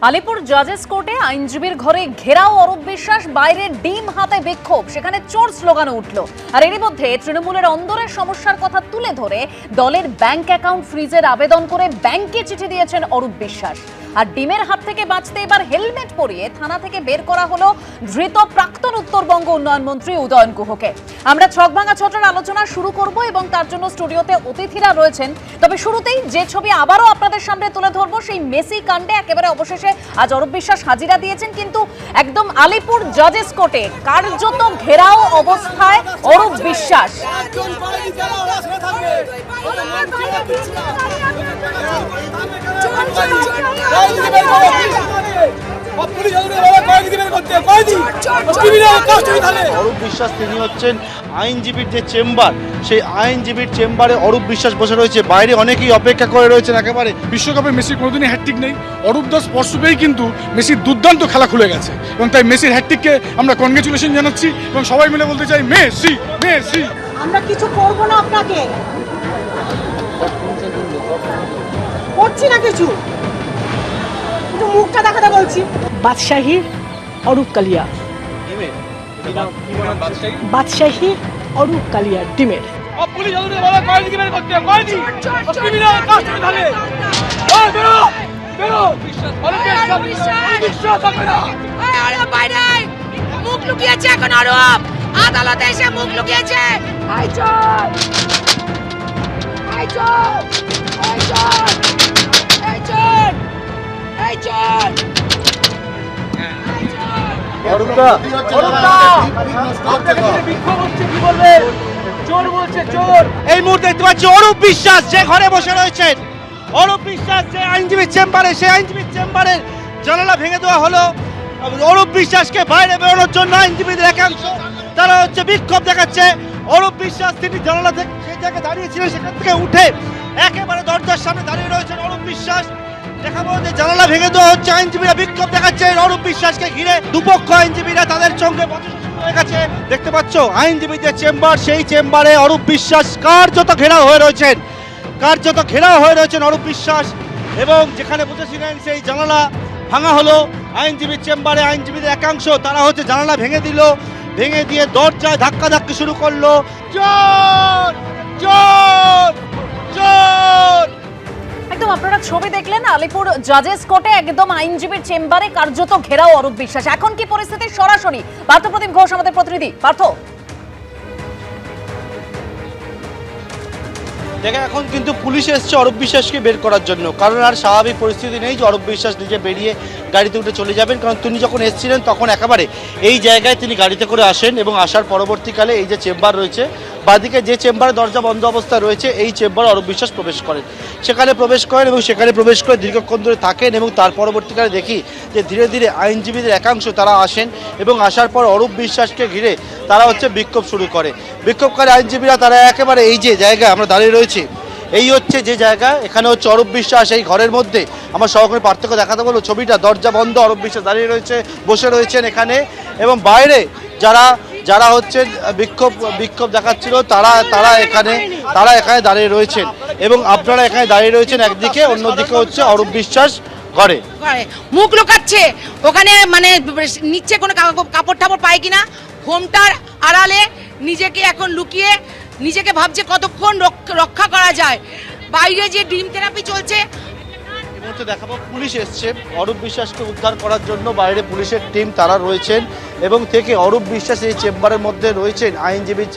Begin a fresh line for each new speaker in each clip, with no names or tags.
আলিপুর জাজেস কোর্টে আইনজীবীর ঘরে ঘেরাও অরূপ বিশ্বাস, বাইরে ডিম হাতে বিক্ষোভ, সেখানে চোর স্লোগানও উঠল। আর এরই মধ্যে তৃণমূলের অন্দরের সমস্যার কথা তুলে ধরে দলের ব্যাংক অ্যাকাউন্ট ফ্রিজের আবেদন করে ব্যাংকে চিঠি দিয়েছেন অরূপ বিশ্বাস। আর ডিমের হাত থেকে বাঁচতে এবার হেলমেট পরিয়ে থানা থেকে বের করা হলো ধৃত প্রাক্তন উত্তরবঙ্গ উন্নয়ন মন্ত্রী উদয়ন গুহকে। আমরা ছকভাঙা ছটার আলোচনা শুরু করব এবং তার জন্য স্টুডিওতে অতিথিরা রয়েছেন। তবে শুরুতেই যে ছবি আবারও আপনাদের সামনে তুলে ধরবো, সেই মেসি কাণ্ডে একেবারে অবশেষে আজ অরূপ বিশ্বাস হাজিরা দিয়েছেন, কিন্তু একদম আলিপুর জাজেস কোর্টে কার্যত ঘেরাও অবস্থায় অরূপ বিশ্বাস।
অরূপ বিশ্বাস তিনি হচ্ছেন আইনজীবীর যে চেম্বার, সেই আইনজীবীর চেম্বারে অরূপ বিশ্বাস বসে রয়েছে। বাইরে অনেকেই অপেক্ষা করে রয়েছেন। একেবারে
বিশ্বকাপে মেসি কোনোদিনই হ্যাটট্রিক নেই, অরূপ দাস স্পর্শ পেয়েই কিন্তু মেসির দুর্দান্ত খেলা খুলে গেছে এবং তাই মেসির হ্যাটট্রিককে আমরা কনগ্রেচুলেশন জানাচ্ছি এবং সবাই মিলে বলতে চাই মেসি মেসি।
আমরা কিছু করবো না, আপনাকে করছি না কিছু, একটু মুখটা দেখাতে বলছি। বাদশাহী অরূপ কালিয়া, বাদশাহী অরূপ কালিয়া ডিমের।
মুখ লুকিয়েছে এখন অরূপ, আদালতে এসে মুখ লুকিয়েছে।
এই মুহূর্তে দেখতে পাচ্ছি অরূপ বিশ্বাস যে ঘরে বসে রয়েছেন। অরূপ বিশ্বাস যে আইনজীবীর চেম্বারে, সেই আইনজীবীর চেম্বারের জানালা ভেঙে দেওয়া হলো। অরূপ বিশ্বাসকে বাইরে বেরোনোর জন্য আইনজীবীদের একাংশ তারা বিক্ষোভ দেখাচ্ছে। অরূপ বিশ্বাস তিনি জানালা থেকে যে জায়গায় দাঁড়িয়েছিলেন সেখান থেকে উঠে একেবারে দরজার সামনে দাঁড়িয়ে রয়েছেন অরূপ বিশ্বাস। দেখাবো যে জানালা ভেঙে দেওয়া হচ্ছে, আইনজীবীরা বিক্ষোভ দেখাচ্ছে অরূপ বিশ্বাসকে ঘিরে। দুপক্ষ আইনজীবীরা তাদের সঙ্গে হয়ে গেছে। দেখতে পাচ্ছ আইনজীবীদের চেম্বার, সেই চেম্বারে অরূপ বিশ্বাস কার্যত ঘেরাও হয়ে রয়েছেন, কার্যত ঘেরাও হয়ে রয়েছেন অরূপ বিশ্বাস। এবং যেখানে বসেছিলেন সেই জানালা ভাঙা হলো। আইনজীবীর চেম্বারে আইনজীবীদের একাংশ তারা জানালা ভেঙে দিল, ভেঙে দিয়ে দরজায় ধাক্কাধাক্কি শুরু করলো। চোর চোর চোর।
একদম আপনারা ছবি দেখলেন আলিপুর জাজেস কোর্টে একদম আইনজীবীর চেম্বারে কার্যত ঘেরাও অরূপ বিশ্বাস। এখন কি পরিস্থিতি সরাসরি পার্থপ্রতিম ঘোষ আমাদের প্রতিনিধি। পার্থ,
দেখেন এখন কিন্তু পুলিশ এসছে অরূপ বিশ্বাসকে বের করার জন্য, কারণ আর স্বাভাবিক পরিস্থিতি নেই যে অরূপ বিশ্বাস নিজে বেরিয়ে গাড়িতে উঠে চলে যাবেন। কারণ তিনি যখন এসেছিলেন তখন একেবারে এই জায়গায় তিনি গাড়িতে করে আসেন এবং আসার পরবর্তীকালে এই যে চেম্বার রয়েছে, বাদিকে যে চেম্বারে দরজা বন্ধ অবস্থায় রয়েছে, এই চেম্বারে অরূপ বিশ্বাস প্রবেশ করেন। সেখানে প্রবেশ করেন এবং সেখানে প্রবেশ করে দীর্ঘক্ষণ ধরে থাকেন এবং তার পরবর্তীকালে দেখি যে ধীরে ধীরে আইনজীবীদের একাংশ তারা আসেন এবং আসার পর অরূপ বিশ্বাসকে ঘিরে তারা বিক্ষোভ শুরু করে। বিক্ষোভকারী আইনজীবীরা তারা একেবারে এই যে জায়গায় আমরা দাঁড়িয়ে রয়েছি, এই যে জায়গা, এখানে অরূপ বিশ্বাস এই ঘরের মধ্যে। আমার সহকারী পার্থক্য দেখাতে বলবো ছবিটা, দরজা বন্ধ, অরূপ বিশ্বাস দাঁড়িয়ে রয়েছে, বসে রয়েছেন এখানে। এবং বাইরে যারা যারা বিক্ষোভ দেখাচ্ছিল তারা এখানে দাঁড়িয়ে রয়েছেন এবং আপনারা এখানে দাঁড়িয়ে রয়েছেন একদিকে, অন্যদিকে অরূপ বিশ্বাস ঘরে
মুখ লুকাচ্ছে। ওখানে মানে নিচে কোনো কাপড় টাপড় পায় কিনা, ঘোমটার আড়ালে নিজেকে এখন লুকিয়ে নিজেকে ভাবছে কতক্ষণ রক্ষা করা যায়। বাইরে যে ডিম থেরাপি চলছে।
এই মুহূর্তে দেখাবো পুলিশ এসছে অরূপ বিশ্বাসকে উদ্ধার করার জন্য, বাইরে পুলিশের টিম তারা রয়েছেন এবং থেকে অরূপ বিশ্বাস এই চেম্বারের মধ্যে রয়েছেন, আইনজীবীর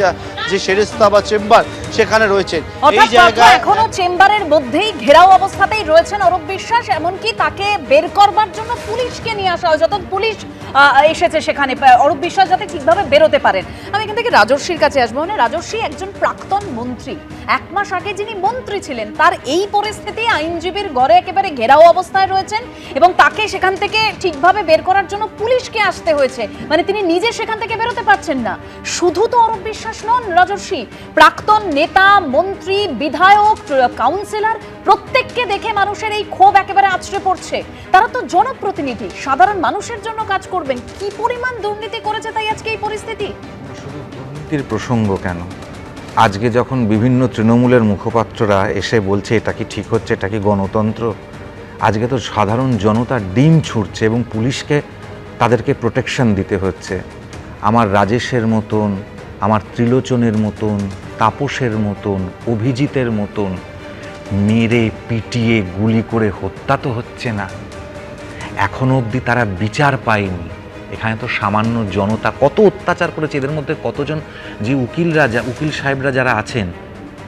যে সেরেস্তা বা চেম্বার সেখানে রয়েছেন। এই জায়গায়
এখনো চেম্বারের মধ্যেই ঘেরাও অবস্থাতেই রয়েছেন অরূপ বিশ্বাস। এমনকি তাকে বের করবার জন্য পুলিশকে নিয়ে আসা হয়, যত পুলিশ এসেছে সেখানে অরূপ বিশ্বাস যাতে ঠিকভাবে বেরোতে পারেন। আমি এখান থেকে রাজর্ষির কাছে আসবো। মানে রাজর্ষি একজন প্রাক্তন মন্ত্রী, 1 মাস আগে যিনি মন্ত্রী ছিলেন, তার এই পরিস্থিতি আইনজীবীর ঘরে একেবারে ঘেরাও অবস্থায় রয়েছেন এবং তাকে সেখান থেকে ঠিকভাবে বের করার জন্য পুলিশকে আসতে হয়েছে। মানে তিনি নিজে সেখান থেকে বেরোতে পারছেন না। শুধু তো অরূপ বিশ্বাস নন রাজর্ষি, প্রাক্তন নেতা, মন্ত্রী, বিধায়ক, কাউন্সিলর, প্রত্যেককে দেখে মানুষের এই ক্ষোভ একেবারে আছড়ে পড়ছে। তারা তো জনপ্রতিনিধি, সাধারণ মানুষের জন্য কাজ করবেন। কি পরিমাণ দুর্নীতি করেছে তাই আজকে এই পরিস্থিতি।
শুধু দুর্নীতির প্রসঙ্গ কেন, আজকে যখন বিভিন্ন তৃণমূলের মুখপাত্ররা এসে বলছে এটা কি ঠিক হচ্ছে, এটা কি গণতন্ত্র, আজকে তো সাধারণ জনতা ডিম ছুটছে এবং পুলিশকে তাদেরকে প্রোটেকশন দিতে হচ্ছে। আমার রাজেশের মতন, আমার ত্রিলোচনের মতন, তাপসের মতন, অভিজিতের মতন মেরে পিটিয়ে গুলি করে হত্যা তো হচ্ছে না। এখনো অবধি তারা বিচার পায়নি। এখানে তো সামান্য জনতা কত অত্যাচার করেছে। এদের মধ্যে কতজন যে উকিল সাহেবরা যারা আছেন,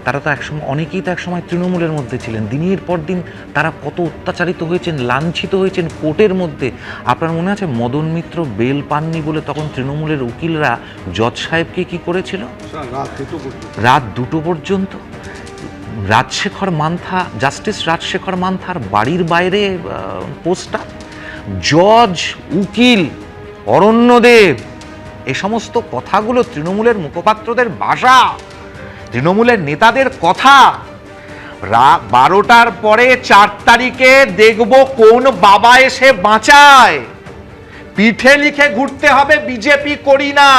তারা তো একসময়, অনেকেই তো একসময় তৃণমূলের মধ্যে ছিলেন। দিনের পর দিন তারা কত অত্যাচারিত হয়েছেন, লাঞ্ছিত হয়েছেন কোর্টের মধ্যে। আপনার মনে আছে মদন মিত্র বেল পাননি বলে তখন তৃণমূলের উকিলরা জজ সাহেবকে কি করেছিল? রাত 2টো পর্যন্ত। রাজশেখর মান্থা, জাস্টিস রাজশেখর মান্থার বাড়ির বাইরে পোস্টার। জজ, উকিল, অরণ্যদেব, এ সমস্ত কথাগুলো তৃণমূলের মুখপাত্রদের ভাষা, তৃণমূলের নেতাদের কথা। 12টার পরে 4 তারিখে দেখব কোন বাবা এসে বাঁচায়। পিঠে লিখে ঘুরতে হবে বিজেপি করি না।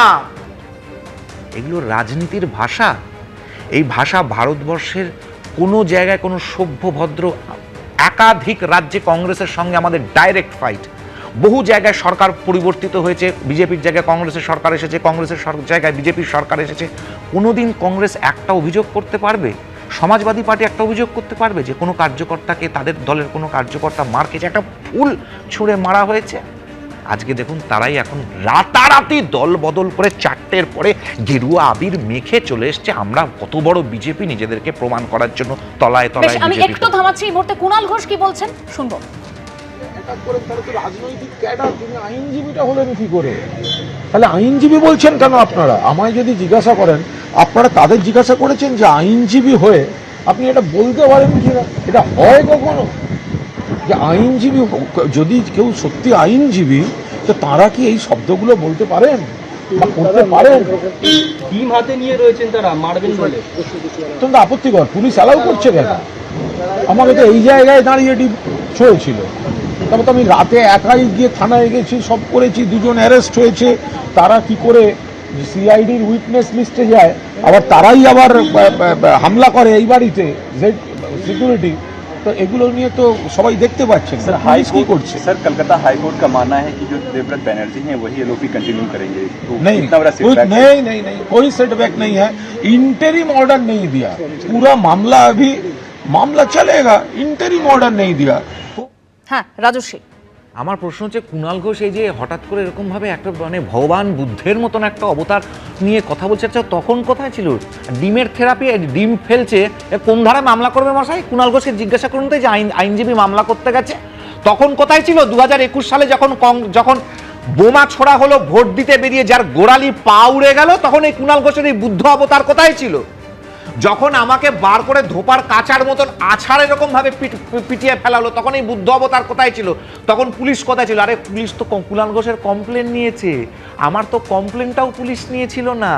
এগুলো রাজনীতির ভাষা। এই ভাষা ভারতবর্ষের কোনো জায়গায় কোনো সভ্য ভদ্র, একাধিক রাজ্যে কংগ্রেসের সঙ্গে আমাদের ডাইরেক্ট ফাইট। বহু জায়গায় সরকার পরিবর্তিত হয়েছে, বিজেপির জায়গায় কংগ্রেসের সরকার এসেছে, কংগ্রেসের জায়গায় বিজেপির সরকার এসেছে। কোনোদিন কংগ্রেস একটা অভিযোগ করতে পারবে, সমাজবাদী পার্টি একটা অভিযোগ করতে পারবে যে কোনো কার্যকর্তাকে, তাদের দলের কোনো কার্যকর্তা মার খেয়েছে, একটা ফুল ছুঁড়ে মারা হয়েছে? আজকে দেখুন তারাই এখন রাতারাতি দল বদল করে 4টের পরে গেরুয়া আবির মেখে চলে এসছে। আমরা কত বড় বিজেপি, নিজেদেরকে প্রমাণ করার জন্য তলায়
বেশ,
তলায়
আমি
বিজেপি।
একটু থামাচ্ছি এই মুহূর্তে। কুণাল ঘোষ কি বলছেন শুনবো।
রাজনৈতিক ক্যাডার, তিনি আইনজীবীটা হলেন কি করে? তাহলে আইনজীবী বলছেন কেন আপনারা? আমায় যদি জিজ্ঞাসা করেন, আপনারা তাদের জিজ্ঞাসা করেছেন যে আইনজীবী হয়ে আপনি এটা বলতে পারেন কিনা? এটা হয় কখনো যে আইনজীবী, যদি কেউ সত্যি আইনজীবী, তো তারা কি এই শব্দগুলো বলতে পারেন বা করতে পারেন?
টিম হাতে নিয়ে রয়েছেন তারা, মারবেন বলে।
অত্যন্ত আপত্তিকর। পুলিশ অ্যালাউ করছে কেন? আমাকে তো এই জায়গায় দাঁড়িয়ে ছড়েছিল। তারপর তো আমি রাতে একাই গিয়ে থানায় গেছি, সব করেছি, 2জন অ্যারেস্ট হয়েছে। তারা কি করে সিআইডির উইটনেস লিস্টে যায়, আবার তারাই আবার হামলা করে এই বাড়িতে, জেড সিকিউরিটি। तो एगुलो निये तो सबाई देखते पाচ্ছেন।
Sir high court sir Calcutta high court का मानना है कि जो देवव्रत बनर्जी हैं वही एलओपी कंटिन्यू करेंगे। तो
नहीं,
इतना बड़ा सेटबैक
नहीं, कोई सेटबैक नहीं है। इंटरिम ऑर्डर नहीं दिया, पूरा मामला अभी मामला चलेगा। इंटरिम ऑर्डर नहीं दिया।
হ্যাঁ রাজস্বী,
আমার প্রশ্ন হচ্ছে কুণাল ঘোষ এই যে হঠাৎ করে এরকমভাবে একটা মানে ভগবান বুদ্ধের মতন একটা অবতার নিয়ে কথা বলছে, আচ্ছা তখন কোথায় ছিল? ডিমের থেরাপি, ডিম ফেলছে, কোন ধারায় মামলা করবে মশাই? কুণাল ঘোষকে জিজ্ঞাসা করুন তো, যে আইনজীবী মামলা করতে গেছে তখন কোথায় ছিল? 2021 সালে যখন বোমা ছোড়া হলো ভোট দিতে বেরিয়ে, যার গোড়ালি পা উড়ে গেল, তখন এই কুণাল ঘোষের এই বুদ্ধ অবতার কোথায় ছিল? যখন আমাকে বার করে ধোপার কাচার মতন আছাড় এরকম ভাবে পিটিয়ে ফেলালো, তখন এই বুদ্ধ অবতার কোথায় ছিল? তখন পুলিশ কোথায় ছিল? আরে পুলিশ তো কুণাল ঘোষের কমপ্লেন নিয়েছে, আমার তো কমপ্লেনটাও পুলিশ নিয়েছিল না।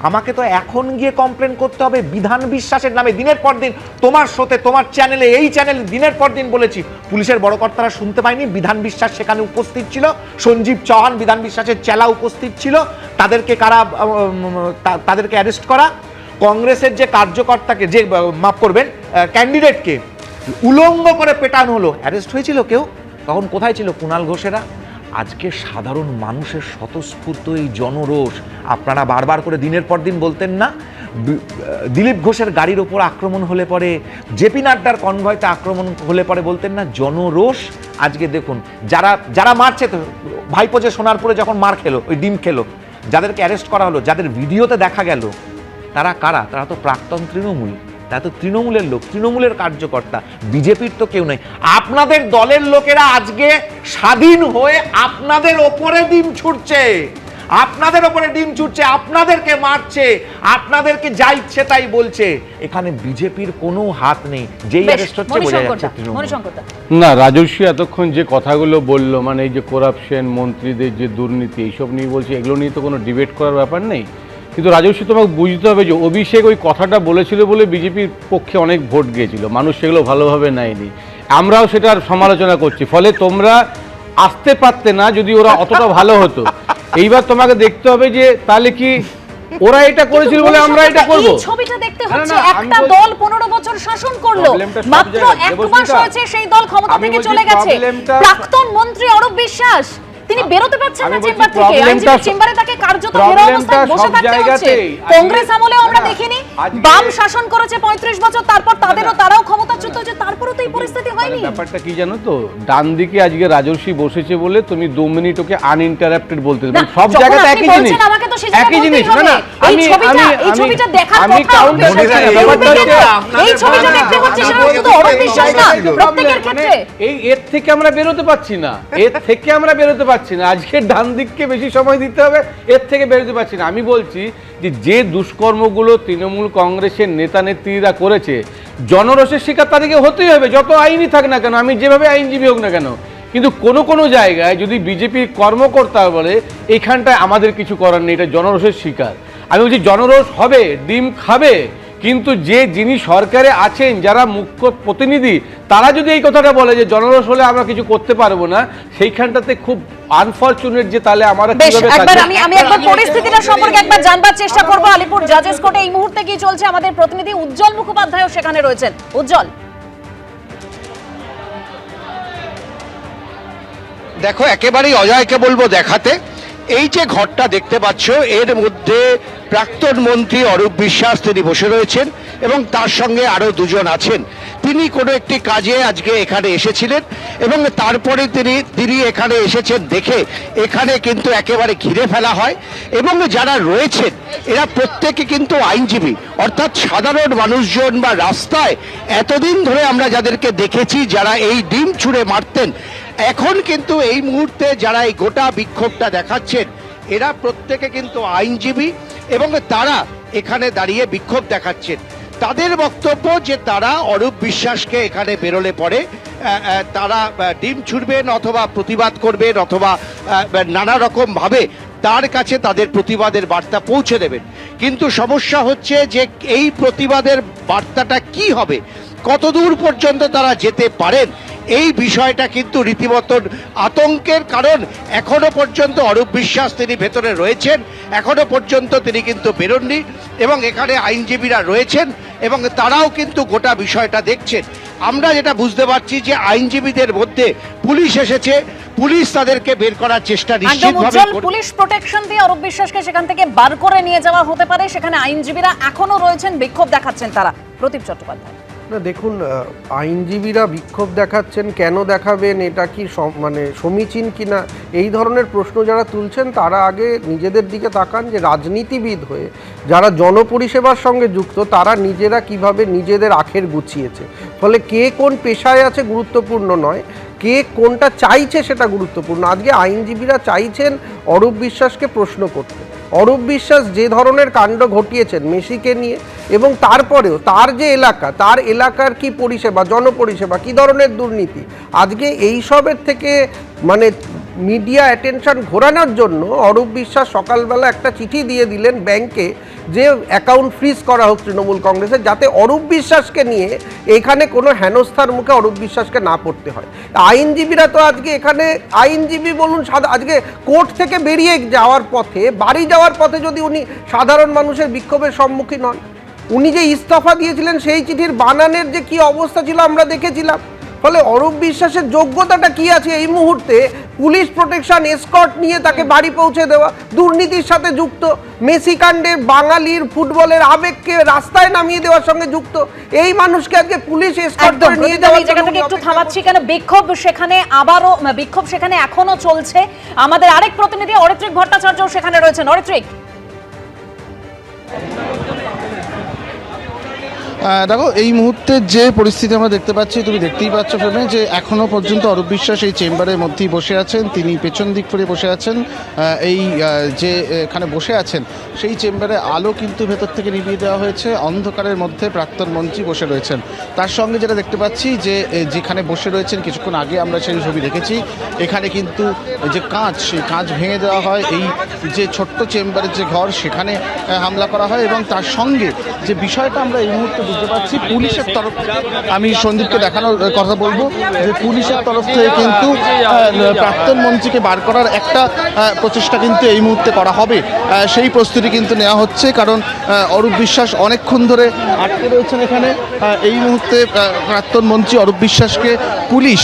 আমাকে তো এখন গিয়ে কমপ্লেন করতে হবে বিধান বিশ্বাসের নামে। দিনের পর দিন তোমার শোতে, তোমার চ্যানেলে, এই চ্যানেলে দিনের পর দিন বলেছি, পুলিশের বড় কর্তারা শুনতে পায়নি। বিধান বিশ্বাস সেখানে উপস্থিত ছিল, সঞ্জীব চৌহান বিধান বিশ্বাসের চেলা উপস্থিত ছিল। তাদেরকে তাদেরকে অ্যারেস্ট করা, কংগ্রেসের যে কার্যকর্তাকে, যে মাফ করবেন ক্যান্ডিডেটকে উলঙ্গ করে পেটানো হলো, অ্যারেস্ট হয়েছিল কেউ? তখন কোথায় ছিল কুণাল ঘোষেরা? আজকে সাধারণ মানুষের স্বতঃস্ফূর্ত এই জনরোষ। আপনারা বারবার করে দিনের পর দিন বলতেন না, দিলীপ ঘোষের গাড়ির ওপর আক্রমণ হলে পরে, জেপি নাড্ডার কনভয়তে আক্রমণ হলে পরে বলতেন না জনরোষ? আজকে দেখুন যারা মারছে, তো ভাইপো যে সোনারপুরে যখন মার খেলো, ওই ডিম খেলো, যাদেরকে অ্যারেস্ট করা হলো, যাদের ভিডিওতে দেখা গেল, তারা কারা? তারা তো প্রাক্তন তৃণমূল, তারা তো তৃণমূলের লোক, তৃণমূলের কার্যকর্তা, বিজেপির তো কেউ নেই। আপনাদের দলের লোকেরা আজকে স্বাধীন হয়ে আপনাদের ওপরে ডিম ছুটছে, আপনাদেরকে মারছে, আপনাদেরকে যা ইচ্ছে তাই বলছে। এখানে বিজেপির কোনো হাত নেই। যেই অ্যারেস্ট হচ্ছে বোঝা যাচ্ছে তৃণমূল।
না, রাজস্বী এতক্ষণ যে কথাগুলো বললো, মানে এই যে করাপশন, মন্ত্রীদের যে দুর্নীতি, এইসব নিয়ে বলছে, এগুলো নিয়ে তো কোনো ডিবেট করার ব্যাপার নেই। কিন্তু রাজস্বী, তোমাকে বুঝতে হবে যে অভিষেক ওই কথাটা বলেছিল বলে বিজেপির পক্ষে অনেক ভোট গিয়েছিল, মানুষ সেগুলো ভালোভাবে নেয়নি। আমরাও সেটার সমালোচনা করছি, ফলে তোমরা আসতে পারতে না যদি ওরা অতটা ভালো হতো। এইবার তোমাকে দেখতে হবে যে তাহলে কি ওরা এটা করেছিল বলে আমরা এটা করব।
এই ছবিটা দেখতে
না,
হচ্ছে
না, আমি
একটা
বলছি-
দল 15 বছর শাসন করলো,
প্রবলেমটা সব
মাত্র
জায়গায়।
এক
দেবস্মিতা,
মাস হয়েছে সেই দল ক্ষমতা
আমি
থেকে
বলছি
চলে গেছে।
প্রবলেমটা-
প্রাক্তন মন্ত্রী অরূপ বিশ্বাস তিনি বেরোতে পারছেন
আমি
না
বলছি
চেম্বার থেকে,
প্রবলেমটা-
আইনজীবী চেম্বারে তাকে কার্যত ঘেরা
প্রবলেমটা
অবস্থায় বসে
সব
থাকতে হচ্ছে।
জায়গাতেই।
কংগ্রেস আমলেও আমরা
না,
দেখিনি,
আজকে-
বাম শাসন করেছে 35 বছর, তারপর তারাও ক্ষমতাচ্যুত হয়েছে, তারপরেও তো এই পরিস্থিতি হয়নি।
ব্যাপারটা কি জানো তো, ডান দিকে আজকে রাজর্ষি বসেছে বলে তুমি 2 মিনিট ওকে আনইন্টারাপ্টেড বলতে
না,
সব
যখন
জায়গাতে
আপনি
একই জিনিস,
বলছেন, আমাকে তো সেই জায়গায়
একই জিনিস।
বলতেই
না না,
হবে। এই ছবিটা দেখার
আমি
কথা,
কাউন্টার
অরূপ বিশ্বাস। এই ছবিটা দেখতে হচ্ছে, সেটা শুধু অরূপ বিশ্বাস না, প্রত্যেকের ক্ষেত্রে।
এর থেকে আমরা বেরোতে পারছি না, এর থেকে আমরা বেরোতে পারছি না। আজকে ডান দিককে বেশি সময় দিতে হবে, এর থেকে বেরোতে পারছি না। আমি বলছি যে দুষ্কর্মগুলো তৃণমূল কংগ্রেসের নেতা নেত্রীরা করেছে, জনরোষের শিকার তাদেরকে হতেই হবে, যত আইনই থাক না কেন, আমি যেভাবে আইনজীবী হোক না কেন। কিন্তু কোনো জায়গায় যদি বিজেপির কর্মকর্তা বলে এইখানটায় আমাদের কিছু করার নেই, এটা জনরোষের শিকার। আমি বলছি জনরোষ হবে, ডিম খাবে, কিন্তু যিনি সরকারে আছেন, যারা মুখ্য প্রতিনিধি, তারা যদি এই কথাটা বলে যে জনরোষ হলে আমরা কিছু করতে পারবো না, সেইখানটাতে খুব আনফরচুনেট যে তাহলে আমরা
বেশ,
কিভাবে
একবার
থাকবো।
আমি একবার পরিস্থিতিটা সম্পর্কে একবার জানবার চেষ্টা করব। আলিপুর জাজেস কোর্টে এই মুহূর্তে কি চলছে, আমাদের প্রতিনিধি উজ্জ্বল মুখোপাধ্যায় সেখানে রয়েছেন। উজ্জ্বল,
দেখো, একেবারেই অজয়কে বলবো দেখাতে। এই যে ঘরটা দেখতে পাচ্ছ, এর মধ্যে প্রাক্তন মন্ত্রী অরূপ বিশ্বাস তিনি বসে রয়েছেন এবং তার সঙ্গে আরো দুজন আছেন। তিনি কোনো একটি কাজে আজকে এখানে এসেছিলেন এবং তারপরে তিনি এখানে এসেছেন দেখে এখানে কিন্তু একেবারে ঘিরে ফেলা হয় এবং যারা রয়েছেন এরা প্রত্যেকে কিন্তু আইনজীবী, অর্থাৎ সাধারণ মানুষজন বা রাস্তায় এতদিন ধরে আমরা যাদেরকে দেখেছি যারা এই ডিম ছুঁড়ে মারতেন, এখন কিন্তু এই মুহূর্তে যারা এই গোটা বিক্ষোভটা দেখাচ্ছেন এরা প্রত্যেকে কিন্তু আইনজীবী এবং তারা এখানে দাঁড়িয়ে বিক্ষোভ দেখাচ্ছেন। তাদের বক্তব্য যে তারা অরূপ বিশ্বাসকে এখানে বেরোলে পরে তারা ডিম ছুড়বেন অথবা প্রতিবাদ করবেন অথবা নানা রকম ভাবে তার কাছে তাদের প্রতিবাদের বার্তা পৌঁছে দেবেন। কিন্তু সমস্যা হচ্ছে যে এই প্রতিবাদের বার্তাটা কি হবে, কতদূর পর্যন্ত তারা যেতে পারেন, এই বিষয়টা কিন্তু রীতিমতো আতঙ্কের। কারণ এখনো পর্যন্ত অরূপ বিশ্বাস তিনি ভেতরে রয়েছেন, এখনো পর্যন্ত তিনি কিন্তু বেরোননি এবং এখানে আইনজীবীরা রয়েছেন এবং তারাও কিন্তু গোটা বিষয়টা দেখছেন। আমরা যেটা বুঝতে পারছি যে আইনজীবীদের মধ্যে পুলিশ এসেছে, পুলিশ তাদেরকে বের করার চেষ্টা
একদম
নিশ্চিতভাবে
উজ্জ্বল,
করছে।
পুলিশ প্রোটেকশন দিয়ে অরূপ বিশ্বাসকে সেখান থেকে বার করে নিয়ে যাওয়া হতে পারে। সেখানে আইনজীবীরা এখনো রয়েছেন, বিক্ষোভ দেখাচ্ছেন তারা। প্রদীপ চট্টোপাধ্যায়,
না দেখুন, আইনজীবীরা বিক্ষোভ দেখাচ্ছেন, কেন দেখাবেন, এটা কি মানে সমীচীন কিনা, এই ধরনের প্রশ্ন যারা তুলছেন তারা আগে নিজেদের দিকে তাকান যে রাজনীতিবিদ হয়ে যারা জনপরিষেবার সঙ্গে যুক্ত তারা নিজেরা কিভাবে নিজেদের আখের গুছিয়েছে। ফলে কে কোন পেশায় আছে গুরুত্বপূর্ণ নয়, কে কোনটা চাইছে সেটা গুরুত্বপূর্ণ। আজকে আইনজীবীরা চাইছেন অরূপ বিশ্বাসকে প্রশ্ন করতে। অরূপ বিশ্বাস যে ধরনের কাণ্ড ঘটিয়েছেন মেসিকে নিয়ে এবং তারপরেও তার যে এলাকা, তার এলাকার কি পরিষেবা, জনপরিষেবা, কি ধরনের দুর্নীতি, আজকে এইসবের থেকে মানে মিডিয়া অ্যাটেনশন ঘোরানোর জন্য অরূপ বিশ্বাস সকালবেলা একটা চিঠি দিয়ে দিলেন ব্যাংকে যে অ্যাকাউন্ট ফ্রিজ করা হোক তৃণমূল কংগ্রেসের, যাতে অরূপ বিশ্বাসকে নিয়ে এখানে কোনো হেনস্থার মুখে অরূপ বিশ্বাসকে না পড়তে হয়। আইনজীবীরা তো আজকে এখানে আইনজীবী বলুন, আজকে কোর্ট থেকে বেরিয়ে যাওয়ার পথে, বাড়ি যাওয়ার পথে যদি উনি সাধারণ মানুষের বিক্ষোভের সম্মুখীন হন, উনি যে ইস্তফা দিয়েছিলেন সেই চিঠির বানানের যে কি অবস্থা ছিল আমরা দেখেছিলাম। ফলে অরূপ বিশ্বাসের যোগ্যতাটা কি আছে এই মুহূর্তে পুলিশ প্রোটেকশন, এসকর্ট নিয়ে তাকে বাড়ি পৌঁছে দেওয়া, দুর্নীতির সাথে যুক্ত, মেসি কাণ্ডে বাঙালির ফুটবলের আবেগকে রাস্তায় নামিয়ে দেওয়ার সঙ্গে যুক্ত এই মানুষকে আজকে পুলিশ এসকর্ট করে নিয়ে যাওয়ার
জায়গা থেকে একটু থামাচ্ছি, কেন বিক্ষোভ সেখানে আবারও বিক্ষোভ সেখানে এখনো চলছে। আমাদের আরেক প্রতিনিধি অরিত্রিক ভট্টাচার্য সেখানে রয়েছেন। অরিত্রিক,
দেখো, এই মুহূর্তে যে পরিস্থিতি আমরা দেখতে পাচ্ছি, তুমি দেখতেই পাচ্ছ ফ্রেমে যে এখনও পর্যন্ত অরূপ বিশ্বাস এই চেম্বারের মধ্যেই বসে আছেন। তিনি পেছন দিক ফিরে বসে আছেন। এই যে এখানে বসে আছেন সেই চেম্বারে আলো কিন্তু ভেতর থেকে নিভিয়ে দেওয়া হয়েছে, অন্ধকারের মধ্যে প্রাক্তন মন্ত্রী বসে রয়েছেন। তার সঙ্গে যেটা দেখতে পাচ্ছি যে যেখানে বসে রয়েছেন, কিছুক্ষণ আগে আমরা সেই ছবি দেখেছি, এখানে কিন্তু যে কাঁচ, সেই কাঁচ ভেঙে দেওয়া হয়, এই যে ছোট্ট চেম্বারের যে ঘর সেখানে হামলা করা হয় এবং তার সঙ্গে যে বিষয়টা আমরা এই মুহূর্তে বুঝতে পারছি পুলিশের তরফ থেকে, আমি সন্দীপকে দেখানোর কথা বলবো যে পুলিশের তরফ থেকে কিন্তু প্রাক্তন মন্ত্রীকে বার করার একটা প্রচেষ্টা কিন্তু এই মুহূর্তে করা হবে, সেই প্রস্তুতি কিন্তু নেওয়া হচ্ছে। কারণ অরূপ বিশ্বাস অনেকক্ষণ ধরে আটকে রয়েছেন এখানে। এই মুহূর্তে প্রাক্তন মন্ত্রী অরূপ বিশ্বাসকে পুলিশ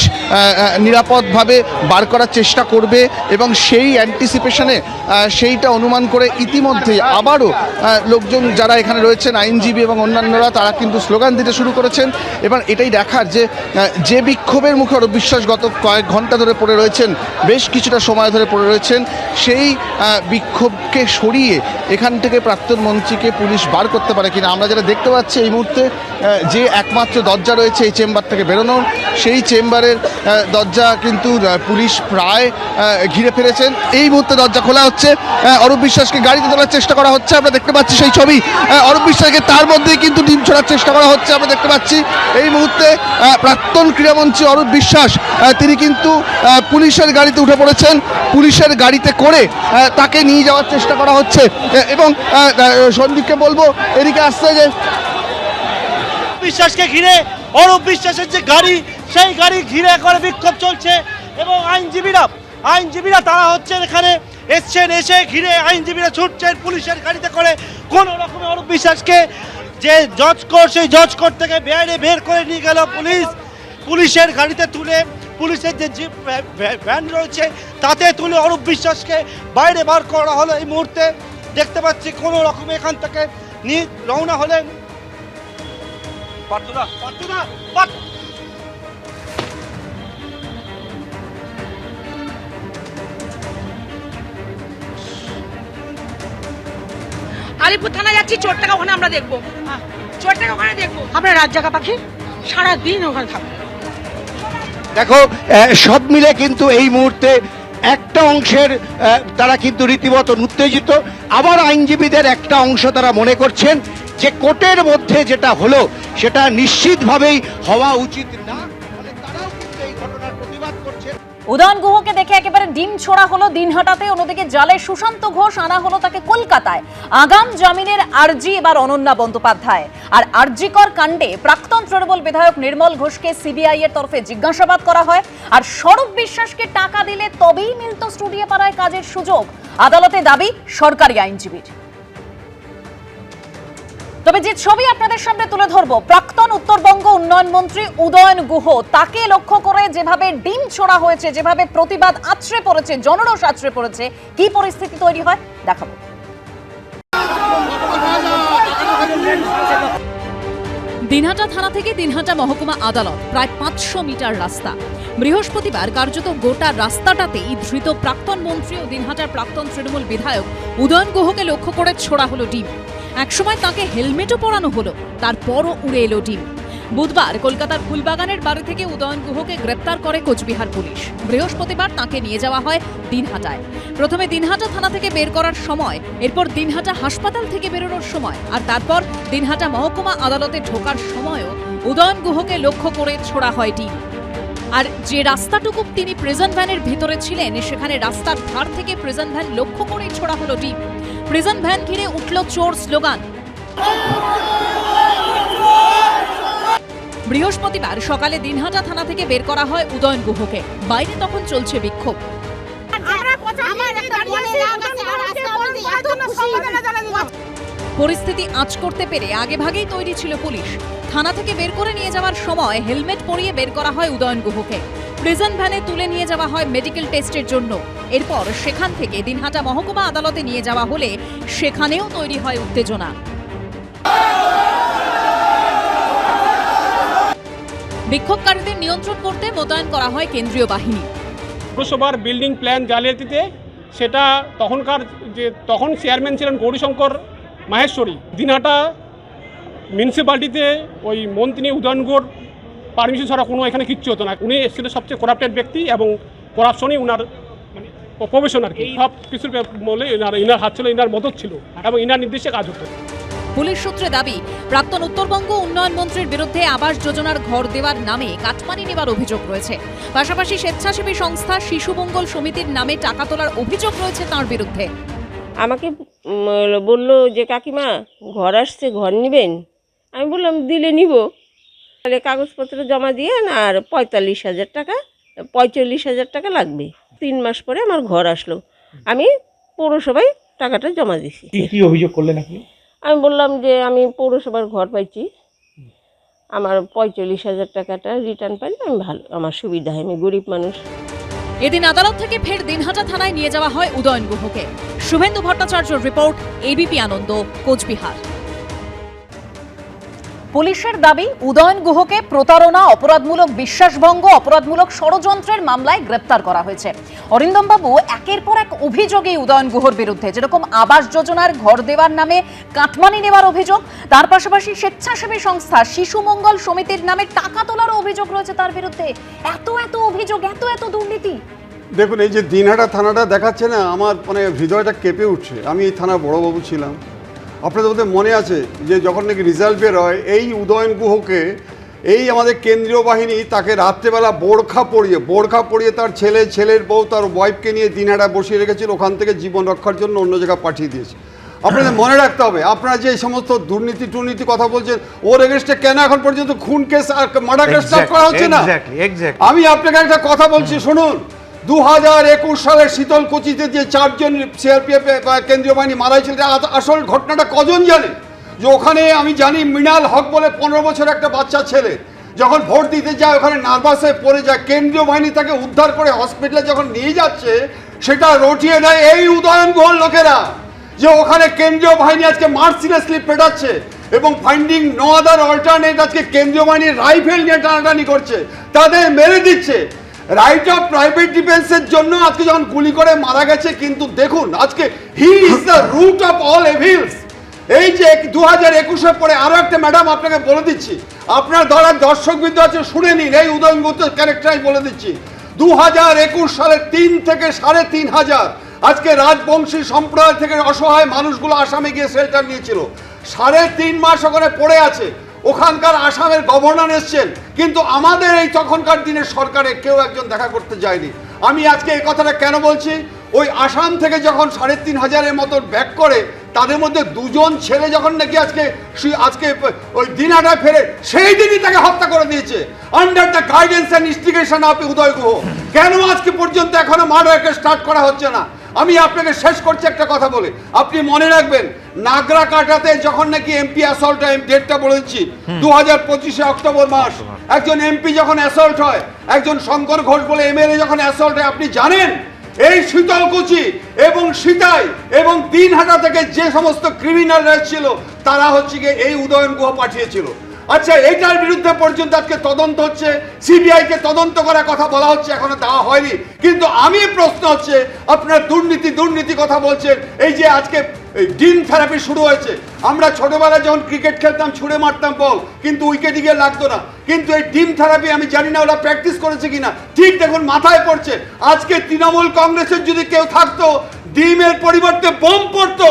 নিরাপদভাবে বার করার চেষ্টা করবে এবং সেই অ্যান্টিসিপেশনে, সেইটা অনুমান করে ইতিমধ্যেই আবারও লোকজন যারা এখানে রয়েছেন, আইনজীবী এবং অন্যান্যরা, তারা কিন্তু স্লোগান দিতে শুরু করেছেন। এবার এটাই দেখার যে বিক্ষোভের মুখে অরূপ বিশ্বাস গত কয়েক ঘন্টা ধরে পড়ে রয়েছেন, বেশ কিছুটা সময় ধরে পড়ে রয়েছেন, সেই বিক্ষোভকে সরিয়ে এখান থেকে প্রাক্তন মন্ত্রীকে পুলিশ বার করতে পারে কিনা। আমরা যেটা দেখতে পাচ্ছি এই মুহূর্তে যে একমাত্র দরজা রয়েছে এই চেম্বার থেকে বেরোনোর, সেই চেম্বারের দরজা কিন্তু পুলিশ প্রায় ঘিরে ফেলেছেন। এই মুহূর্তে দরজা খোলা হচ্ছে, অরূপ বিশ্বাসকে গাড়িতে তোলার চেষ্টা করা হচ্ছে, আমরা দেখতে পাচ্ছি সেই ছবি। অরূপ বিশ্বাসকে তার মধ্যেই কিন্তু ডিম ছোড়ার চেষ্টা করা হচ্ছে, আমরা দেখতে পাচ্ছি। এই মুহূর্তে প্রাক্তন ক্রীড়ামন্ত্রী অরূপ বিশ্বাস তিনি কিন্তু পুলিশের গাড়িতে উঠে পড়েছেন, পুলিশের গাড়িতে করে তাকে নিয়ে যাওয়ার চেষ্টা করা হচ্ছে। এবং সন্দীপকে বলবো এদিকে আসছে যে
বিশ্বাসকে ঘিরে অরূপ বিশ্বাসের যে গাড়ি, সেই গাড়ি ঘিরে করে বিক্ষোভ চলছে এবং আইনজীবীরা তারা হচ্ছেন এখানে এসছেন, এসে ঘিরে আইনজীবীরা ছুটছেন পুলিশের গাড়িতে করে। কোন রকমে অরূপ বিশ্বাসকে যে জজ কোর্ট, সেই জজ কোর্ট থেকে বাইরে বের করে নিয়ে গেল পুলিশের গাড়িতে তুলে, পুলিশের যে জিপ ভ্যান রয়েছে তাতে তুলে অরূপ বিশ্বাসকে বাইরে বার করা হলো। এই মুহূর্তে দেখতে পাচ্ছি কোনো রকমে এখান থেকে নিয়ে রওনা হলেন
আলিপুর থানা যাচ্ছি, চোরটাকে ওখানে আমরা দেখবো, চোরটাকে ওখানে দেখবো।
আমরা রাত জাগা পাখি, সারাদিন ওখানে থাকবো।
দেখো সব মিলে কিন্তু এই মুহূর্তে একটা অংশের তারা কিন্তু রীতিমতো উত্তেজিত, আবার আইনজীবীদের একটা অংশ তারা মনে করছেন যে কোর্টের মধ্যে যেটা হলো সেটা নিশ্চিতভাবেই হওয়া উচিত না, ফলে তারাও কিন্তু এই ঘটনার প্রতিবাদ করছেন।
উদয়ন গুহকে দেখে একেবারে ডিম ছোড়া হলো দিনহাটাতে, অন্যদিকে জালে সুশান্ত ঘোষ আনা হলো তাকে কলকাতায়। আগাম জামিনের আর্জি এবার অনন্যা বন্দ্যোপাধ্যায়। আর আরজিকর কাণ্ডে প্রাক্তন তৃণমূল বিধায়ক নির্মল ঘোষকে সিবিআই এর তরফে জিজ্ঞাসাবাদ করা হয়। আর স্বরূপ বিশ্বাসকে টাকা দিলে তবেই মিলত স্টুডিও পাড়ায় কাজের সুযোগ, আদালতে দাবি সরকারি আইনজীবীর। তবে যে ছবি আপনাদের সামনে তুলে ধরবো, প্রাক্তন উত্তরবঙ্গ উন্নয়ন মন্ত্রী উদয়ন গুহ, তাকে লক্ষ্য করে যেভাবে ডিম ছোড়া হয়েছে, যেভাবে প্রতিবাদ আছড়ে পড়েছে, জনরোষ আছড়ে পড়েছে, কি পরিস্থিতি তৈরি হয় দেখাবো। দিনহাটা থানা থেকে দিনহাটা মহকুমা আদালত প্রায় 500 মিটার রাস্তা। বৃহস্পতিবার কার্যত গোটা রাস্তাটাতেই ধৃত প্রাক্তন মন্ত্রী ও দিনহাটার প্রাক্তন তৃণমূল বিধায়ক উদয়ন গুহকে লক্ষ্য করে ছোড়া হলো ডিম। একসময় তাকে হেলমেটও পরানো হলো, তারপরও উড়ে এলো ডিম। বুধবার কলকাতার ফুলবাগানের বাড়ি থেকে উদয়ন গুহকে গ্রেপ্তার করে কোচবিহার পুলিশ। বৃহস্পতিবার তাকে নিয়ে যাওয়া হয় দিনহাটায়। প্রথমে দিনহাটা থানা থেকে বের করার সময়, এরপর দিনহাটা হাসপাতাল থেকে বেরোনোর সময়, আর তারপর দিনহাটা মহকুমা আদালতে ঢোকার সময়ও উদয়ন গুহকে লক্ষ্য করে ছোড়া হয় ডিম। আর যে রাস্তাটুকু তিনি প্রিজন ভ্যানের ভিতরে ছিলেন, সেখানে রাস্তার ধার থেকে প্রিজন ভ্যান লক্ষ্য করেই ছোড়া হলো ডিম। প্রিজন ভ্যান ঘিরে উঠল চোর স্লোগান। বৃহস্পতিবার সকালে দিনহাটা থানা থেকে বের করা হয় উদয়ন গুহকে। বাইরে তখন চলছে বিক্ষোভ। পরিস্থিতি আঁচ করতে পেরে আগেভাগেই তৈরি ছিল পুলিশ। থানা থেকে বের করে নিয়ে যাওয়ার সময় হেলমেট পরিয়ে বের করা হয় উদয়ন গুহকে। প্রিজন ভ্যানে তুলে নিয়ে যাওয়া হয় মেডিকেল টেস্টের জন্য। এরপর সেখান থেকে দিনহাটা মহকুমা আদালতে নিয়ে যাওয়া হলে সেখানেও তৈরি হয় উত্তেজনা। বিক্ষোভকারীদের নিয়ন্ত্রণ করতে মোতায়েন করা হয় কেন্দ্রীয় বাহিনী।
পৌরসভার বিল্ডিং প্ল্যান জালিয়াতিতে, সেটা তখন চেয়ারম্যান ছিলেন গৌরীশঙ্কর মাহেশ্বরী। দিনহাটা মিউনিসিপ্যালিটিতে ওই মন্ত্রী উদয়ন গুহর পারমিশন ছাড়া কোনো এখানে কিচ্ছু হতো না। উনি ছিলেন সবচেয়ে করাপ্টেড ব্যক্তি এবং করাপশনই উনার প্রফেশন আর কি। সব কিছুর বলে ইনার হাত ছিল, ইনার মদত ছিল এবং ইনার নির্দেশে কাজ হতো।
পুলিশ সূত্রে দাবি, প্রাক্তন উত্তরবঙ্গ উন্নয়ন মন্ত্রীর বিরুদ্ধে আবাস যোজনার ঘর দেওয়ার নামে কাটমানি নেবার অভিযোগ রয়েছে। পাশাপাশি স্বেচ্ছাসেবী সংস্থা শিশু মঙ্গল সমিতির নামে টাকা তোলার অভিযোগ রয়েছে তার বিরুদ্ধে।
আমাকে বলল যে কাকিমা ঘর আসছে, ঘর নেবেন। আমি বললাম দিলে নিব, তাহলে কাগজপত্র জমা দিয়ে আর 45,000 টাকা 45,000 টাকা লাগবে। 3 মাস পরে আমার ঘর আসলো, আমি পৌরসভায় টাকাটা জমা দিছি।
কি অভিযোগ করলেন আপনি?
আমি বললাম যে আমি পৌরসভার ঘর পাইছি, আমার 45,000 টাকাটা রিটার্ন পাইলে আমি ভালো, আমার সুবিধা হয়, আমি গরিব মানুষ।
এদিন আদালত থেকে ফের দিনহাটা থানায় নিয়ে যাওয়া হয় উদয়ন গুহকে। শুভেন্দু ভট্টাচার্যর রিপোর্ট, এবিপি আনন্দ, কোচবিহার। পুলিশের দাবি, উদয়ন গুহকে প্রতারণা, অপরাধমূলক বিশ্বাসভঙ্গ, অপরাধমূলক ষড়যন্ত্রের মামলায় গ্রেপ্তার করা হয়েছে। অরিন্দম বাবু, একের পর এক অভিযোগে উদয়ন গুহর বিরুদ্ধে, যেরকম আবাস যোজনার ঘর দেওয়ার নামে কাটমানি নেওয়ার অভিযোগ, তার পাশাপাশি স্বেচ্ছাসেবী সংস্থা শিশু মঙ্গল সমিতির নামে টাকা তোলার অভিযোগ রয়েছে তার বিরুদ্ধে। এত অভিযোগ, এত দুর্নীতি।
দেখুন, এই যে দিনহাটা থানাটা দেখাচ্ছে না, আমার মানে হৃদয়টা কেঁপে উঠছে। আমি এই থানার বড়বাবু ছিলাম। আপনাদের বোধহয় মনে আছে যে যখন নাকি রেজাল্ট বের হয়, এই উদয়ন গুহকে এই আমাদের কেন্দ্রীয় বাহিনী তাকে রাত্রেবেলা বোরখা পরিয়ে তার ছেলের বউ, তার ওয়াইফকে নিয়ে দিনহাটা বসিয়ে রেখেছিল, ওখান থেকে জীবন রক্ষার জন্য অন্য জায়গায় পাঠিয়ে দিয়েছে। আপনাদের মনে রাখতে হবে, আপনারা যে এই সমস্ত দুর্নীতি কথা বলছেন, ওর এগেনস্টে কেন এখন পর্যন্ত খুন কেস আর মার্ডার কেস স্টার্ট করা হচ্ছে না? আমি আপনাকে একটা কথা বলছি, শুনুন। 2021 সালের শীতলকুচিতে যে 4 জন সিআরপিএফ কেন্দ্রীয় বাহিনী মারা হয়েছিল, আসল ঘটনাটা কজন জানে? যে ওখানে আমি জানি মৃণাল হক বলে 15 বছর একটা বাচ্চা ছেলে যখন ভোট দিতে যায়, ওখানে নার্ভাস হয়ে পড়ে যায়, কেন্দ্রীয় বাহিনী তাকে উদ্ধার করে হসপিটালে যখন নিয়ে যাচ্ছে, সেটা রটিয়ে দেয় এই উদয়ন গুহর লোকেরা। যে ওখানে কেন্দ্রীয় বাহিনী আজকে মার্সিলেসলি পেটাচ্ছে এবং ফাইন্ডিং নো আদার অল্টারনেট, আজকে কেন্দ্রীয় বাহিনীর রাইফেল নিয়ে টানাটানি করছে, তাদের মেরে দিচ্ছে। রাইট অফ প্রাইভেট ডিফেন্সের জন্য আজকে যখন গুলি করে মারা গেছে, কিন্তু দেখুন আজকে he is the root of all evils. এই যে 2021-এর পরে আরো একটা ম্যাডাম আপনাকে বলে দিচ্ছি, আপনার ধরার দর্শকবৃন্দ আছে, শুনে নিন এই উদয়ন গুহর ক্যারেক্টার আমি বলে দিচ্ছি। 2021 সালে 3 থেকে 3,500 আজকে রাজবংশী সম্প্রদায় থেকে অসহায় মানুষগুলো আসামে গিয়ে শেল্টার নিয়েছিল। 3.5 মাস ওখানে পড়ে আছে। ওখানকার আসামের গভর্নর এসছেন, কিন্তু আমাদের এই তখনকার দিনের সরকারে কেউ একজন দেখা করতে যায়নি। আমি আজকে এই কথাটা কেন বলছি? ওই আসাম থেকে যখন 3,500-এর মতন ব্যাক করে, তাদের মধ্যে 2 জন ছেলে যখন নাকি আজকে ওই দিনহাটায় ফেরে, সেই দিনই তাকে হত্যা করে দিয়েছে under the guidance and instigation of Uday Guha. কেন আজকে পর্যন্ত এখনো মার্ডারকে স্টার্ট করা হচ্ছে না? আমি আপনাকে শেষ করছি একটা কথা বলে, আপনি মনে রাখবেন নাগরাকাটাতে যখন নাকি এমপি অ্যাসল্ট হয়, ডেটটা বলেছি 2025 অক্টোবর মাস, একজন এমপি যখন অ্যাসল্ট হয়, একজন শঙ্কর ঘোষ বলে এমএলএ যখন অ্যাসল্ট হয়, আপনি জানেন এই শীতলকুচি এবং সিতাই এবং দিনহাটা থেকে যে সমস্ত ক্রিমিনালরা ছিল, তারা হচ্ছে গিয়ে এই উদয়ন গুহ পাঠিয়েছিল। আচ্ছা, এইটার বিরুদ্ধে পর্যন্ত আজকে তদন্ত হচ্ছে, সিবিআইকে তদন্ত করার কথা বলা হচ্ছে, এখনো দেওয়া হয়নি। কিন্তু আমি প্রশ্ন হচ্ছে, আপনার দুর্নীতি কথা বলছেন। এই যে আজকে ডিম থেরাপি শুরু হয়েছে, আমরা ছোটবেলায় যখন ক্রিকেট খেলতাম ছুঁড়ে মারতাম বল, কিন্তু উইকেটে গিয়ে লাগতো না। কিন্তু এই ডিম থেরাপি আমি জানি না ওরা প্র্যাকটিস করেছে কিনা, ঠিক দেখুন মাথায় পড়ছে। আজকে তৃণমূল কংগ্রেসের যদি কেউ থাকতো, ডিমের পরিবর্তে বোম পড়তো,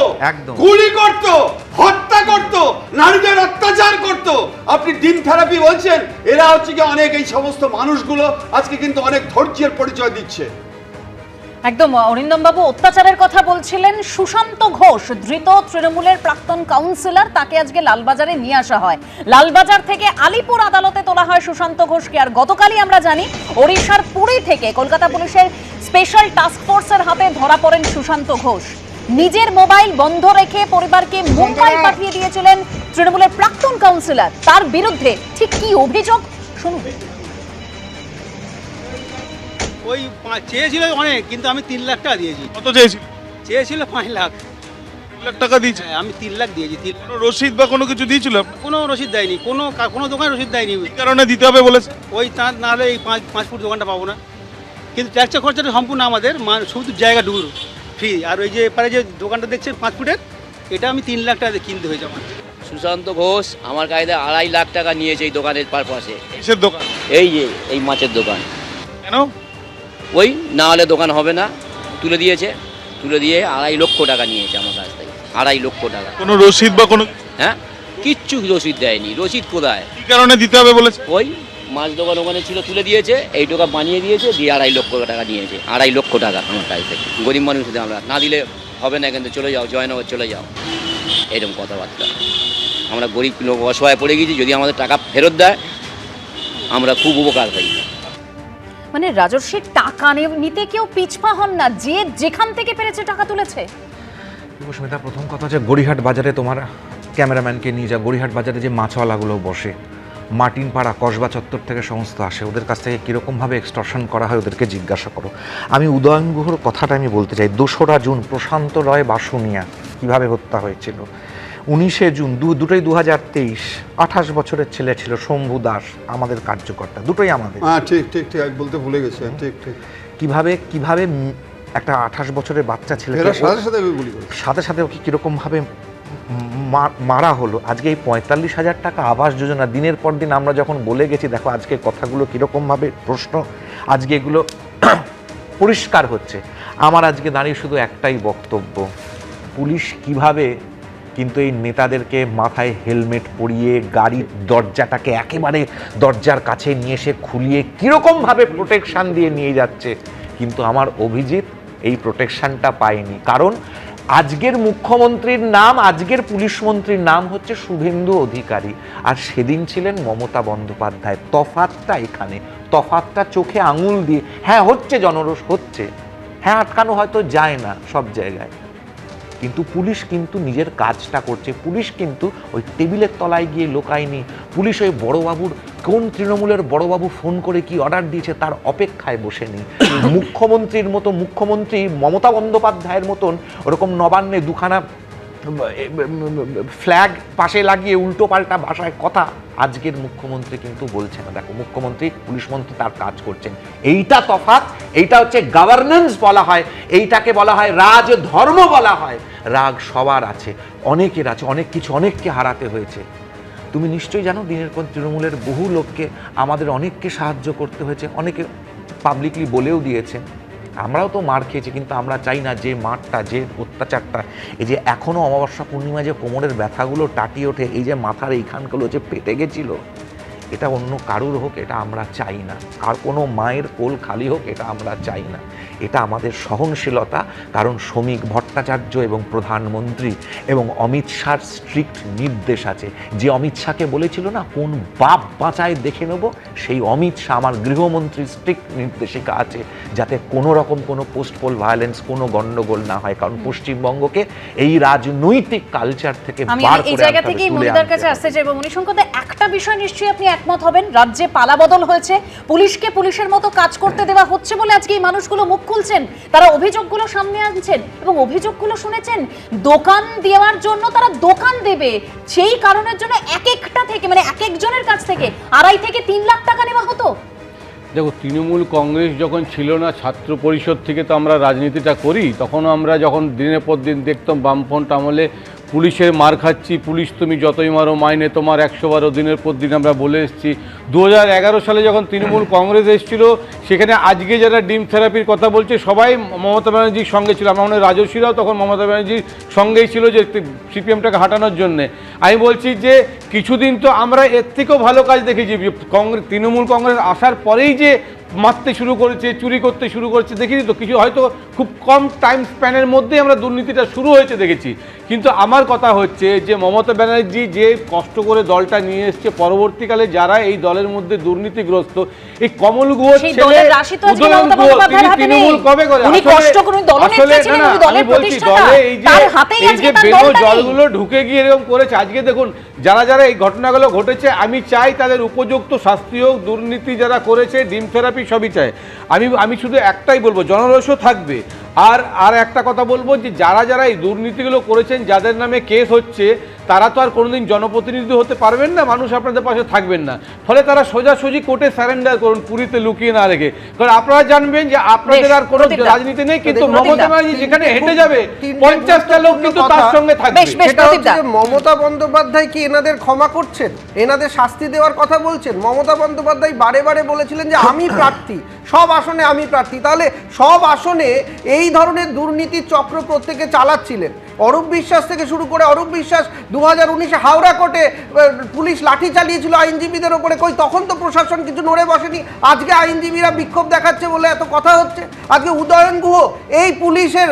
গুলি করতো, হত্যা করতো, নারীদের অত্যাচার করতো। আপনি ডিম থেরাপি বলছেন? এরা হচ্ছে কি অনেক এই সমস্ত মানুষগুলো আজকে কিন্তু অনেক ধৈর্যের পরিচয় দিচ্ছে।
একদম অরিন্দম বাবু, অত্যাচারের কথা বলছিলেন। সুশান্ত ঘোষ, ধৃত তৃণমূলের প্রাক্তন কাউন্সিলর, তাকে আজকে লালবাজারে নিয়ে আসা হয়। লালবাজার থেকে আলিপুর আদালতে তোলা হয় সুশান্ত ঘোষকে। আর গতকালই আমরা জানি ওড়িশার পুরী থেকে কলকাতা পুলিশের স্পেশাল টাস্ক ফোর্সের হাতে ধরা পড়েন সুশান্ত ঘোষ। নিজের মোবাইল বন্ধ রেখে পরিবারকে মুম্বাই পাঠিয়ে দিয়েছিলেন তৃণমূলের প্রাক্তন কাউন্সিলর। তার বিরুদ্ধে ঠিক কি অভিযোগ শুনুন।
ওই চেয়েছিল অনেক, কিন্তু আমি 3 লাখ টাকা দিয়েছি।
কত চেয়েছিল?
চেয়েছিল 5 লাখ।
3 লাখ টাকা দিয়েছি?
আমি 3 লাখ দিয়েছি।
কোনো রসিদ বা কোনো কিছু দিয়েছিল?
কোনো রসিদ দেয়নি, কোনো দোকান রসিদ দেয়নি।
কি কারণে দিতে হবে বলেছে?
ওই তার নাহলে এই 5 ফুট দোকানটা পাবো না। কিন্তু ট্যাক্সের খরচাটা সম্পূর্ণ আমাদের, শুধু জায়গা ডুবুর ফ্রি। আর ওই যে এপারে যে দোকানটা দেখছেন 5 ফুটের, এটা আমি 3 লাখ টাকা কিনতে হয়েছে আমার।
সুশান্ত ঘোষ আমার কাছে 2.5 লাখ টাকা নিয়েছে এই দোকানের পারপাসে।
কিসের দোকান?
এই যে এই মাছের দোকান।
কেন?
ওই না হলে দোকান হবে না, তুলে দিয়ে 2.5 লক্ষ টাকা নিয়েছে আমার কাছ থেকে। 2.5 লক্ষ টাকা।
কোনো রসিদ বা কোনো?
হ্যাঁ, কিচ্ছু রসিদ দেয়নি। রসিদ কোথায়?
কি কারণে দিতে হবে বলেছে?
ওই মাছ দোকান ওখানে ছিল, তুলে দিয়েছে, এই টাকা বানিয়ে দিয়েছে, দিয়ে 2.5 লক্ষ টাকা নিয়েছে। 2.5 লক্ষ টাকা আমার কাছ থেকে। গরিব মানুষ আমরা না দিলে হবে না, কিন্তু চলে যাও, জয়নগর চলে যাও, এরকম কথাবার্তা। আমরা গরিব লোক অসহায় পড়ে গেছি, যদি আমাদের টাকা ফেরত দেয় আমরা খুব উপকার পাই।
মানে রাজস্বীর টাকা নিতে কেউ পিছপা হন না, যে যেখান থেকে পেরেছে টাকা তুলেছে।
সুস্মিতা, প্রথম কথা হচ্ছে গড়িহাট বাজারে তোমার ক্যামেরাম্যানকে নিয়ে যা, গড়িহাট বাজারে যে মাছওয়ালাগুলো বসে, মার্টিনপাড়া কসবা চত্বর থেকে সমস্ত আসে, ওদের কাছ থেকে কীরকমভাবে এক্সটর্শন করা হয় ওদেরকে জিজ্ঞাসা করো। আমি উদয়ন গুহর কথাটা আমি বলতে চাই। 2রা জুন প্রশান্ত রয় বাসুনিয়া কীভাবে হত্যা হয়েছিল, 19শে জুন দুটোই 2023, 28 বছরের ছেলে ছিল শম্ভু দাস, আমাদের কার্যকর্তা, দুটোই আমাদের।
হ্যাঁ ঠিক ঠিক ঠিক, আমি বলতে ভুলে গেছি। ঠিক ঠিক,
কিভাবে একটা 28 বছরের বাচ্চা ছেলে সাথে সাথে ওকে কীরকমভাবে মারা হলো। আজকে এই 45,000 টাকা আবাস যোজনা, দিনের পর দিন আমরা যখন বলে গেছি দেখো আজকে কথাগুলো কীরকমভাবে প্রশ্ন, আজকে এগুলো পরিষ্কার হচ্ছে। আমার আজকে দাঁড়িয়ে শুধু একটাই বক্তব্য, পুলিশ কিভাবে কিন্তু এই নেতাদেরকে মাথায় হেলমেট পরিয়ে গাড়ির দরজাটাকে একেবারে দরজার কাছে নিয়ে এসে খুলিয়ে কীরকমভাবে প্রোটেকশান দিয়ে নিয়ে যাচ্ছে, কিন্তু আমার অভিজিৎ এই প্রোটেকশানটা পায়নি। কারণ আজকের মুখ্যমন্ত্রীর নাম, আজকের পুলিশ মন্ত্রীর নাম হচ্ছে শুভেন্দু অধিকারী, আর সেদিন ছিলেন মমতা বন্দ্যোপাধ্যায়। তফাৎটা এখানে, তফাৎটা চোখে আঙুল দিয়ে, হ্যাঁ হচ্ছে জনরোষ হচ্ছে, হ্যাঁ আটকানো হয়তো যায় না সব জায়গায়, কিন্তু পুলিশ কিন্তু নিজের কাজটা করছে। পুলিশ কিন্তু ওই টেবিলের তলায় গিয়ে লোকায়নি, পুলিশ ওই বড়বাবুর কোন তৃণমূলের বড়বাবু ফোন করে কি অর্ডার দিয়েছে তার অপেক্ষায় বসে নেই। মুখ্যমন্ত্রীর মতো, মুখ্যমন্ত্রী মমতা বন্দ্যোপাধ্যায়ের মতন ওরকম নবান্নে দুখানা ফ্ল্যাগ পাশে লাগিয়ে উল্টো পাল্টা ভাষায় কথা আজকের মুখ্যমন্ত্রী কিন্তু বলছে না। দেখো মুখ্যমন্ত্রী, পুলিশ মন্ত্রী তার কাজ করছেন, এইটা তফাৎ। এইটা হচ্ছে গভর্নেন্স বলা হয়, এইটাকে বলা হয় রাজধর্ম বলা হয়। রাগ সবার আছে, অনেকের আছে, অনেক কিছু অনেককে হারাতে হয়েছে। তুমি নিশ্চয়ই জানো দিনের পর তৃণমূলের বহু লোককে, আমাদের অনেককে সাহায্য করতে হয়েছে, অনেকে পাবলিকলি বলেও দিয়েছে। আমরাও তো মার খেয়েছি, কিন্তু আমরা চাই না যে মারটা, যে অত্যাচারটা, এই যে এখনও অমাবস্যা পূর্ণিমায় যে কোমরের ব্যথাগুলো টাটিয়ে ওঠে, এই যে মাথার এইখানগুলো যে পেটে গেছিল, এটা অন্য কারুর হোক, এটা আমরা চাই না। আর কোনো মায়ের কোল খালি হোক, এটা আমরা চাই না। এটা আমাদের সহনশীলতা, কারণ শ্রমিক ভট্টাচার্য এবং প্রধানমন্ত্রী এবং অমিত শাহর স্ট্রিক্ট নির্দেশ আছে। যে অমিত শাহকে বলেছিল না কোন বাপ বাঁচায় দেখে নেব, সেই অমিত শাহ আমার গৃহমন্ত্রীর স্ট্রিক্ট নির্দেশিকা আছে যাতে কোনো রকম কোনো পোস্টপোল ভায়োলেন্স, কোনো গণ্ডগোল না হয়। কারণ পশ্চিমবঙ্গকে এই রাজনৈতিক কালচার থেকে বার করে
এই জায়গা থেকেই মনিদার কাছে আসতে চাইবো। মণিশঙ্কর, একটা বিষয় নিশ্চয়ই আপনি একমত হবেন, রাজ্যে পালাবদল হয়েছে, পুলিশকে পুলিশের মতো কাজ করতে দেওয়া হচ্ছে বলে আজকে এই মানুষগুলো মুখ খুলছেন, তারা অভিযোগগুলো সামনে আনছেন এবং অভিযোগগুলো শুনেছেন। দোকান দেওয়ার জন্য তারা দোকান দেবে, সেই কারণের জন্য এক একটা থেকে, মানে এক একজনের কাছ থেকে 2.5 থেকে 3 লাখ টাকা নেওয়া হতো।
দেখো, তৃণমূল কংগ্রেস যখন ছিল না, ছাত্র পরিষদ থেকে তো আমরা রাজনীতিটা করি, তখনও আমরা যখন দিনের পর দিন দেখতাম বামফ্রন্ট আমলে পুলিশের মার খাচ্ছি, পুলিশ তুমি যতই মারো মাইনে তোমার 112, দিনের পর দিন আমরা বলে এসেছি। 2011 সালে যখন তৃণমূল কংগ্রেস এসেছিল, সেখানে আজকে যারা ডিম থেরাপির কথা বলছে সবাই মমতা ব্যানার্জির সঙ্গে ছিল। আমার মনে হয় রাজস্বীরাও তখন মমতা ব্যানার্জির সঙ্গেই ছিল, যে সিপিএমটাকে হাঁটানোর জন্যে। আমি বলছি যে কিছুদিন তো আমরা এর থেকেও ভালো কাজ দেখেছি। তৃণমূল কংগ্রেস আসার পরেই যে মারতে শুরু করেছে, চুরি করতে শুরু করেছে দেখিনি তো, কিছু হয়তো খুব কম টাইম স্প্যানের মধ্যেই আমরা দুর্নীতিটা শুরু হয়েছে দেখেছি। কিন্তু আমার কথা হচ্ছে যে মমতা ব্যানার্জি যে কষ্ট করে দলটা নিয়ে এসছে, পরবর্তীকালে যারা এই দলের মধ্যে দুর্নীতিগ্রস্ত, এই কমল গুহ ছেলে উদয়ন গুহ, তিনি তৃণমূল কবে করে? আসলে না, আমি বলছি দলে এই যে বেরো জলগুলো ঢুকে গিয়ে এরকম করেছে। আজকে দেখুন যারা যারা এই ঘটনাগুলো ঘটেছে, আমি চাই তাদের উপযুক্ত শাস্তি হোক। দুর্নীতি যারা করেছে, ডিম থেরাপি সবই চাই। আমি শুধু একটাই বলবো, জনরোষও থাকবে। আর একটা কথা বলবো যে যারা যারা এই দুর্নীতিগুলো করেছেন, যাদের নামে কেস হচ্ছে, তারা তো আর কোনোদিন জনপ্রতিনিধি হতে পারবেন না, মানুষ আপনাদের পাশে থাকবেন না। ফলে তারা সোজাসুজি কোর্টে সারেন্ডার করুন, পুরীতে লুকিয়ে না রেখে। কারণ আপনারা জানবেন যে আপনাদের আর কোনো রাজনীতি নেই, কিন্তু মমতা ব্যানার্জি যেখানে হেঁটে যাবে 50টা লোক কিন্তু তার সঙ্গে থাকবে।
সেটা হচ্ছে মমতা বন্দ্যোপাধ্যায় কি এনাদের ক্ষমা করছেন, এনাদের শাস্তি দেওয়ার কথা বলছেন? মমতা বন্দ্যোপাধ্যায় বারে বারে বলেছিলেন যে আমি প্রার্থী, সব আসনে আমি প্রার্থী। তাহলে সব আসনে এই ধরনের দুর্নীতির চক্র প্রত্যেকে চালাচ্ছিলেন। অরূপ বিশ্বাস থেকে শুরু করে, অরূপ বিশ্বাস 2019-এ হাওড়া কোর্টে পুলিশ লাঠি চালিয়েছিল আইনজীবীদের ওপরে, কই তখন তো প্রশাসন কিছু নড়ে বসেনি। আজকে আইনজীবীরা বিক্ষোভ দেখাচ্ছে বলে এত কথা হচ্ছে। আজকে উদয়ন গুহ এই পুলিশের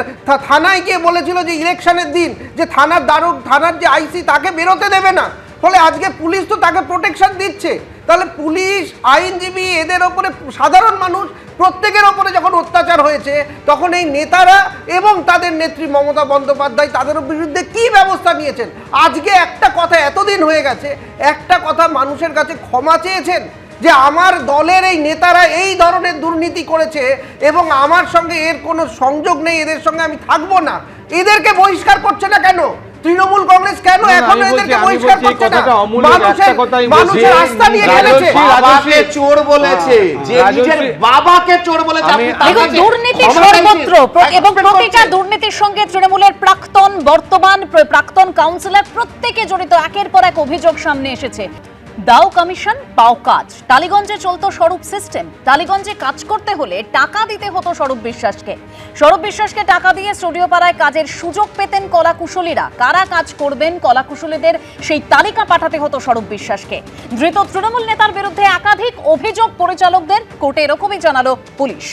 থানায় গিয়ে বলেছিল যে ইলেকশনের দিন যে থানার যে আইসি তাকে বেরোতে দেবে না। ফলে আজকে পুলিশ তো তাকে প্রোটেকশন দিচ্ছে। তাহলে পুলিশ, আইনজীবী, এদের ওপরে সাধারণ মানুষ প্রত্যেকের ওপরে যখন অত্যাচার হয়েছে, তখন এই নেতারা এবং তাদের নেত্রী মমতা বন্দ্যোপাধ্যায় তাদের বিরুদ্ধে কি ব্যবস্থা নিয়েছেন? আজকে একটা কথা, এতদিন হয়ে গেছে, একটা কথা মানুষের কাছে ক্ষমা চেয়েছেন যে আমার দলের এই নেতারা এই ধরনের দুর্নীতি করেছে এবং আমার সঙ্গে এর কোনো সংযোগ নেই, এদের সঙ্গে আমি থাকবো না। এদেরকে বহিষ্কার করছে না কেন তৃণমূল কংগ্রেস? কেন এখনো এদেরকে বহিষ্কার করছে না? মানুষের আস্থা নিয়ে গেছে।
বাবাকে চোর বলেছে, যে নিজের বাবাকে চোর বলেছে।
দেখুন, দুর্নীতি সর্বত্র এবং প্রতিটা দুর্নীতির সঙ্গে তৃণমূলের প্রাক্তন, বর্তমান, প্রাক্তন কাউন্সিলর প্রত্যেকে জড়িত। একের পর এক অভিযোগ সামনে এসেছে। দাও কমিশন, পাও কাজ। টালিগঞ্জে চলতো স্বরূপ সিস্টেম। টালিগঞ্জে কাজ করতে হলে টাকা দিতে হতো স্বরূপ বিশ্বাসকে। স্বরূপ বিশ্বাসকে টাকা দিয়ে স্টুডিও পাড়ায় কাজের সুযোগ পেতেন কলাকুশলীরা। কারা কাজ করবেন, কলাকুশলীদের সেই তালিকা পাঠাতে হতো স্বরূপ বিশ্বাসকে। ধৃত তৃণমূল নেতার বিরুদ্ধে একাধিক অভিযোগ পরিচালকদের, কোর্টে এরকমই জানালো পুলিশ।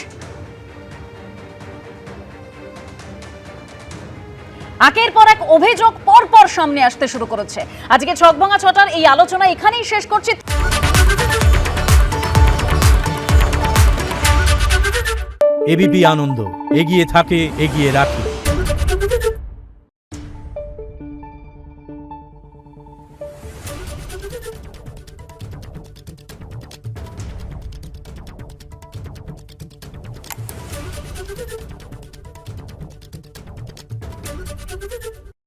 একের পর এক অভিযোগ পরপর সামনে আসতে শুরু করেছে। আজকে ছকভাঙা ছটার এই আলোচনা এখানেই শেষ করছি।
এবিপি আনন্দ, এগিয়ে থাকে, এগিয়ে রাখে।